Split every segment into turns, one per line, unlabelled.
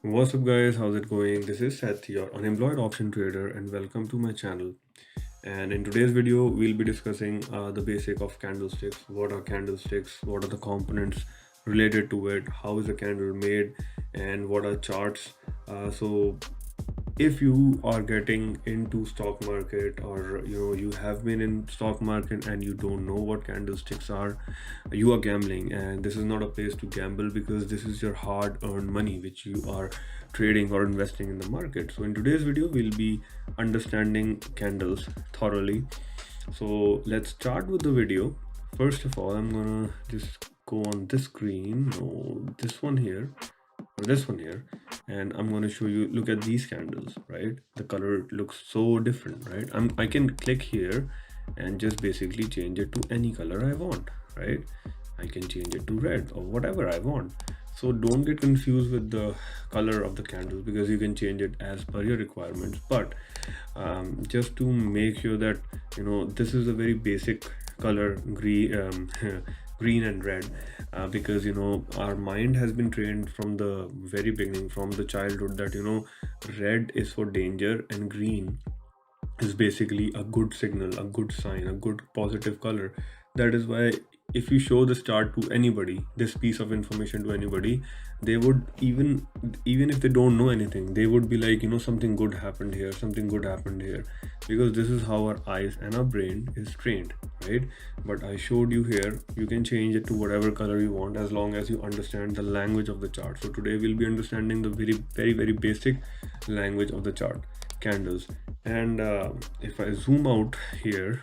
What's up, guys? How's it going? This is Seth, your unemployed option trader, and welcome to my channel. And in today's video, we'll be discussing the basic of candlesticks. What are candlesticks? What are the components related to it? How is a candle made? And what are charts? So if you are getting into stock market, or you have been in stock market and you don't know what candlesticks are, you are gambling, and this is not a place to gamble because this is your hard earned money which you are trading or investing in the market. So in today's video, we'll be understanding candles thoroughly. So let's start with the video. First of all, I'm gonna just go on this screen, no, this one here, or this one here, and I'm going to show you. Look at these candles, right? The color looks so different, right? I can click here and just basically change it to any color I want, right? I can change it to red or whatever I want. So don't get confused with the color of the candles, because you can change it as per your requirements. But just to make sure that this is a very basic color, green, green and red, because our mind has been trained from the very beginning, from the childhood, that red is for danger and green is basically a good signal, a good sign, a good positive color. That is why if you show this chart to anybody, this piece of information to anybody, they would, even if they don't know anything, they would be like, something good happened here, something good happened here, because this is how our eyes and our brain is trained, right? But I showed you here, you can change it to whatever color you want as long as you understand the language of the chart. So today we'll be understanding the very basic language of the chart, candles. And if I zoom out here,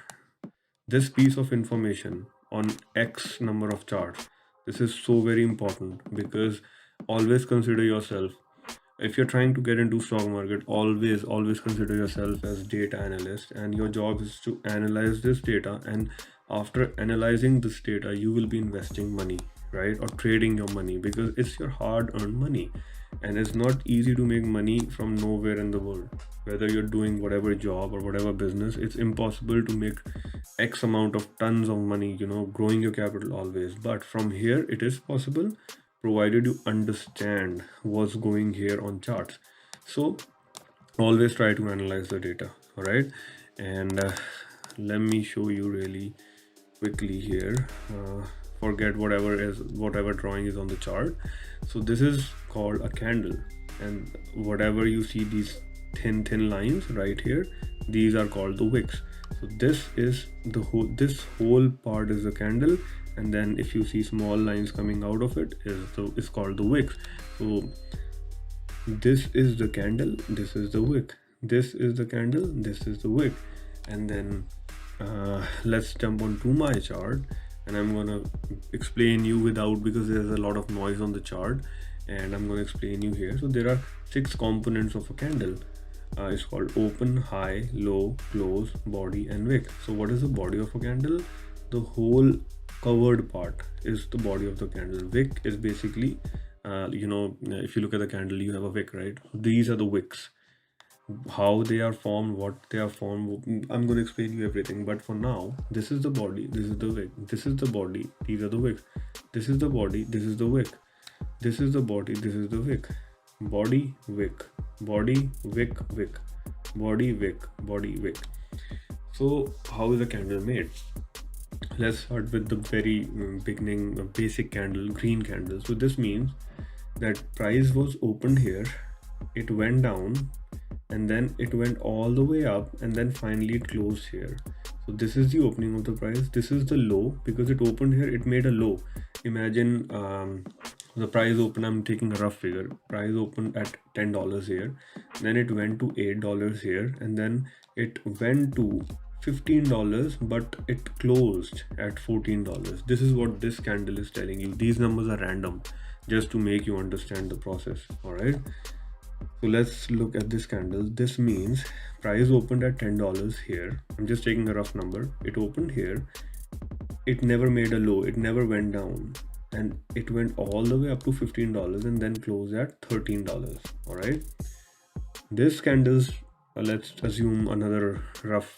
this piece of information on X number of charts, this is so very important, because always consider yourself, if you're trying to get into stock market, always consider yourself as data analyst, and your job is to analyze this data. And after analyzing this data, you will be investing money, right, or trading your money, because it's your hard earned money. And it's not easy to make money from nowhere in the world. Whether you're doing whatever job or whatever business, it's impossible to make X amount of tons of money, growing your capital always. But from here, it is possible, provided you understand what's going here on charts. So always try to analyze the data. All right. And let me show you really quickly here. Forget whatever drawing is on the chart. So this is called a candle, and whatever you see, these thin lines right here, these are called the wicks. So this whole part is the candle, and then if you see small lines coming out of it, is called the wicks. So this is the candle, this is the wick, this is the candle, this is the wick. And then let's jump onto my chart, and I'm gonna explain you without, because there's a lot of noise on the chart, and I'm gonna explain you here. So there are 6 components of a candle. It's called open, high, low, close, body, and wick. So what is the body of a candle? The whole covered part is the body of the candle. Wick is basically, if you look at the candle, you have a wick, right? These are the wicks. How they are formed, what they are formed, I'm going to explain you everything. But for now, this is the body, this is the wick, this is the body, these are the wicks, this is the body, this is the wick, this is the body, this is the wick, body, wick, body, wick, wick, body, wick, body, wick. So how is a candle made? Let's start with the very beginning, basic candle, green candle. So this means that price was opened here, it went down, and then it went all the way up, and then finally it closed here. So this is the opening of the price, this is the low, because it opened here, it made a low. Imagine the price open, I'm taking a rough figure, price opened at $10 here, then it went to $8 here, and then it went to $15, but it closed at $14. This is what this candle is telling you. These numbers are random, just to make you understand the process. All right. So let's look at this candle. This means price opened at $10 here. I'm just taking a rough number. It opened here. It never made a low. It never went down. And it went all the way up to $15 and then closed at $13. All right. This candle's, let's assume another rough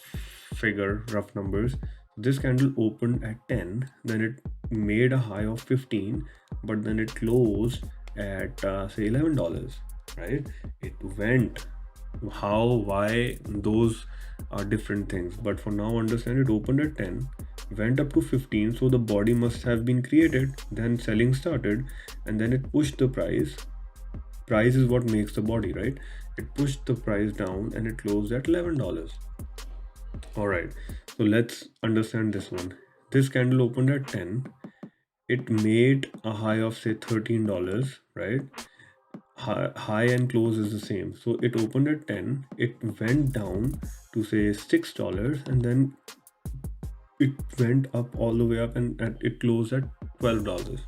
figure, rough numbers. This candle opened at 10, then it made a high of 15, but then it closed at say $11. right? It went. How, why, those are different things, but for now understand it opened at 10, went up to 15, so the body must have been created, then selling started, and then it pushed the price is what makes the body, right? It pushed the price down and it closed at $11. All right, so let's understand this one. This candle opened at 10, it made a high of say $13, right? High and close is the same, so it opened at 10, it went down to say $6, and then it went up all the way up, and it closed at $12.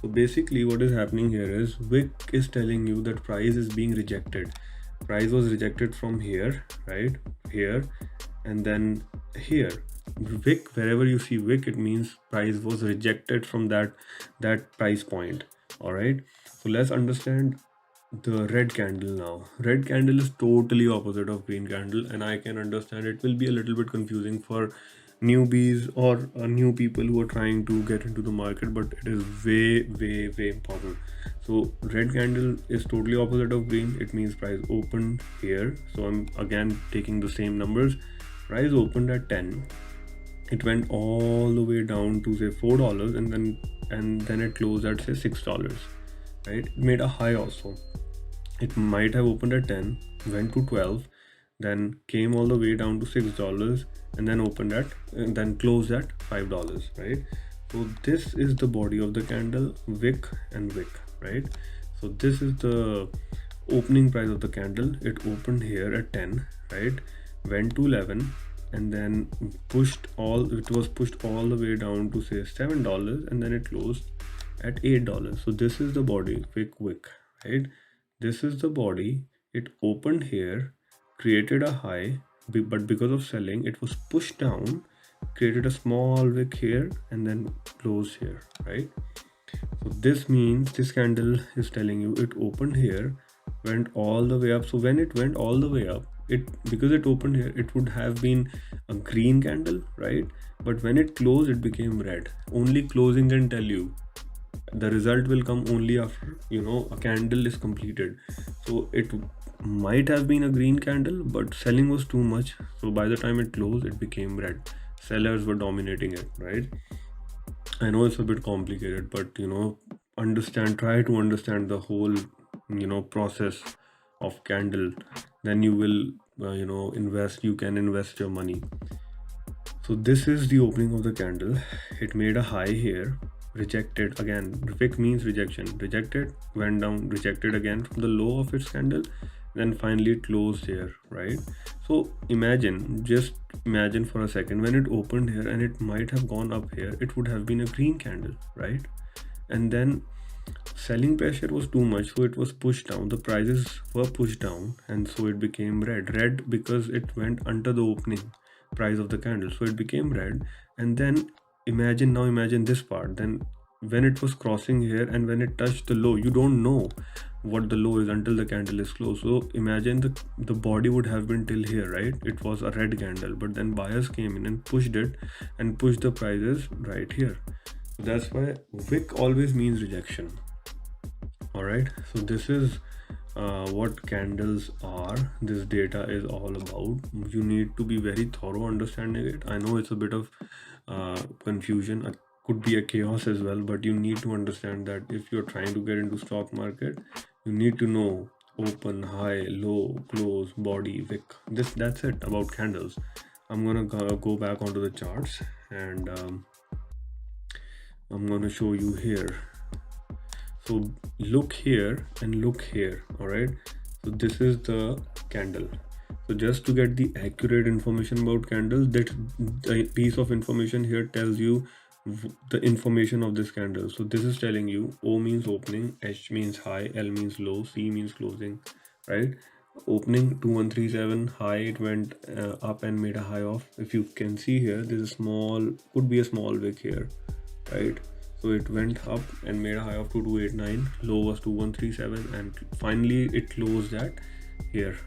So basically what is happening here is Wick is telling you that price is being rejected. Price was rejected from here, right here, and then here. Wick, wherever you see Wick, it means price was rejected from that price point. All right, so let's understand the red candle now. Red candle is totally opposite of green candle, and I can understand it will be a little bit confusing for newbies or new people who are trying to get into the market, but it is way important. So red candle is totally opposite of green. It means price opened here, so I'm again taking the same numbers. Price opened at 10, it went all the way down to say $4, and then it closed at say $6, right? It made a high also. It might have opened at 10, went to 12, then came all the way down to $6, and then then closed at $5, right? So this is the body of the candle, wick and wick, right? So this is the opening price of the candle. It opened here at 10, right? Went to 11, and then it was pushed all the way down to say $7, and then it closed at $8. So this is the body, wick, right? This is the body. It opened here, created a high, but because of selling, it was pushed down, created a small wick here, and then closed here, right? So this means this candle is telling you it opened here, went all the way up. So when it went all the way up, because it opened here, it would have been a green candle, right? But when it closed, it became red. Only closing can tell you. The result will come only after a candle is completed. So it might have been a green candle, but selling was too much, so by the time it closed, it became red. Sellers were dominating it, right? I know it's a bit complicated, but try to understand the whole process of candle, then you will you can invest your money. So this is the opening of the candle. It made a high here, rejected again. Wick means rejection. Rejected, went down, rejected again from the low of its candle, then finally it closed here, right? So just imagine for a second, when it opened here and it might have gone up here, it would have been a green candle, right? And then selling pressure was too much, so it was pushed down. The prices were pushed down, and so it became red because it went under the opening price of the candle, so it became red. And then imagine this part. Then when it was crossing here and when it touched the low, you don't know what the low is until the candle is closed. So imagine the body would have been till here, right? It was a red candle, but then buyers came in and pushed it and pushed the prices right here. That's why wick always means rejection. All right, so this is what candles are. This data is all about. You need to be very thorough understanding it. I know it's a bit of confusion, could be a chaos as well, but you need to understand that if you're trying to get into stock market, you need to know open, high, low, close, body, wick. That's it about candles. I'm gonna go back onto the charts, and I'm gonna show you here. So look here and look here. All right, so this is the candle. So just to get the accurate information about candles, that the piece of information here tells you the information of this candle. So this is telling you O means opening, H means high, L means low, C means closing, right? Opening 2137, high, it went up and made a high of, if you can see here, there's could be a small wick here, right? So it went up and made a high of 2289, low was 2137, and finally it closed at here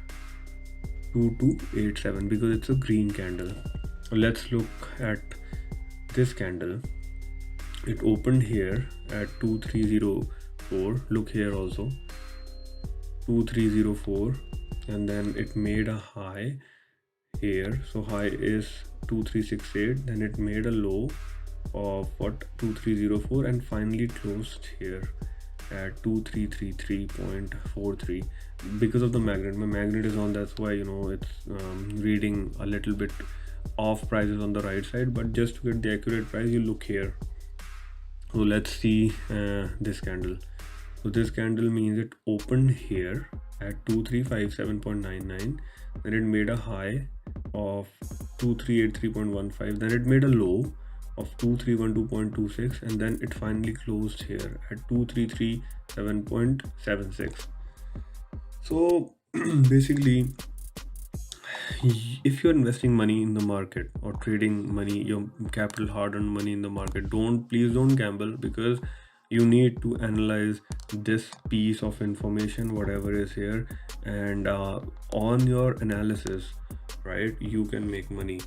2287 because it's a green candle. Let's look at this candle. It opened here at 2304. Look here also. 2304, and then it made a high here. So high is 2368, then it made a low of what, 2304, and finally closed here at 2333.43. because of the magnet. My magnet is on, that's why it's reading a little bit off prices on the right side, but just to get the accurate price you look here. So let's see this candle. So this candle means it opened here at 2357.99, then it made a high of 2383.15, then it made a low of 2312.26, and then it finally closed here at 2337.76. So basically, if you're investing money in the market or trading money, your capital hard-earned money in the market, please don't gamble, because you need to analyze this piece of information, whatever is here, and on your analysis, right, you can make money,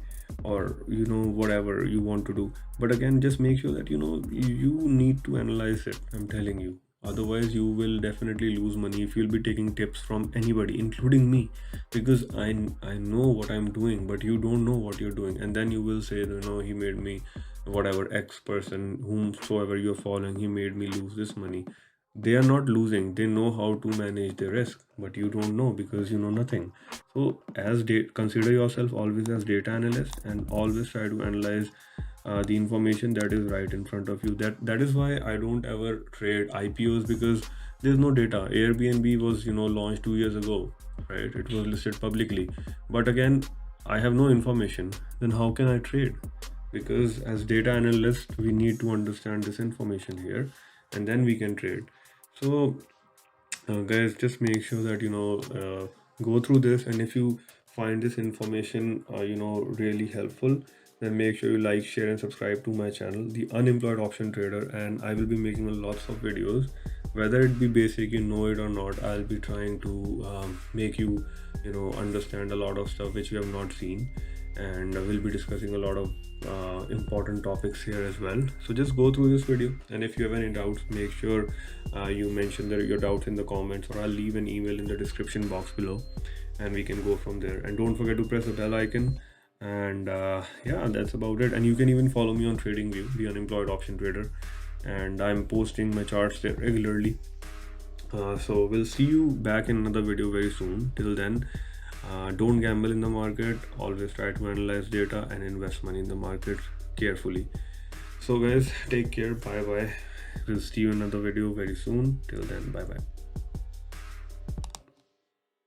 or whatever you want to do. But again, just make sure that you need to analyze it, I'm telling you. Otherwise you will definitely lose money if you'll be taking tips from anybody, including me, because I know what I'm doing, but you don't know what you're doing, and then you will say, he made me, whatever X person, whomsoever you're following, he made me lose this money. They are not losing, they know how to manage their risk, but you don't know because you know nothing. So consider yourself always as data analyst, and always try to analyze the information that is right in front of you. That is why I don't ever trade IPOs, because there's no data. Airbnb was launched 2 years ago, right? It was listed publicly, but again, I have no information. Then how can I trade? Because as data analysts, we need to understand this information here, and then we can trade. So guys, just make sure that go through this, and if you find this information really helpful, then make sure you like, share, and subscribe to my channel, The Unemployed Option Trader. And I will be making lots of videos, whether it be basic, it or not. I'll be trying to make you understand a lot of stuff which you have not seen, and we'll be discussing a lot of important topics here as well. So just go through this video, and if you have any doubts, make sure you mention your doubts in the comments, or I'll leave an email in the description box below, and we can go from there. And don't forget to press the bell icon. And yeah, that's about it. And you can even follow me on TradingView, The Unemployed Option Trader, and I'm posting my charts there regularly. So we'll see you back in another video very soon. Till then, don't gamble in the market. Always try to analyze data and invest money in the market carefully. So guys, take care. Bye bye. We'll see you in another video very soon. Till then, bye bye.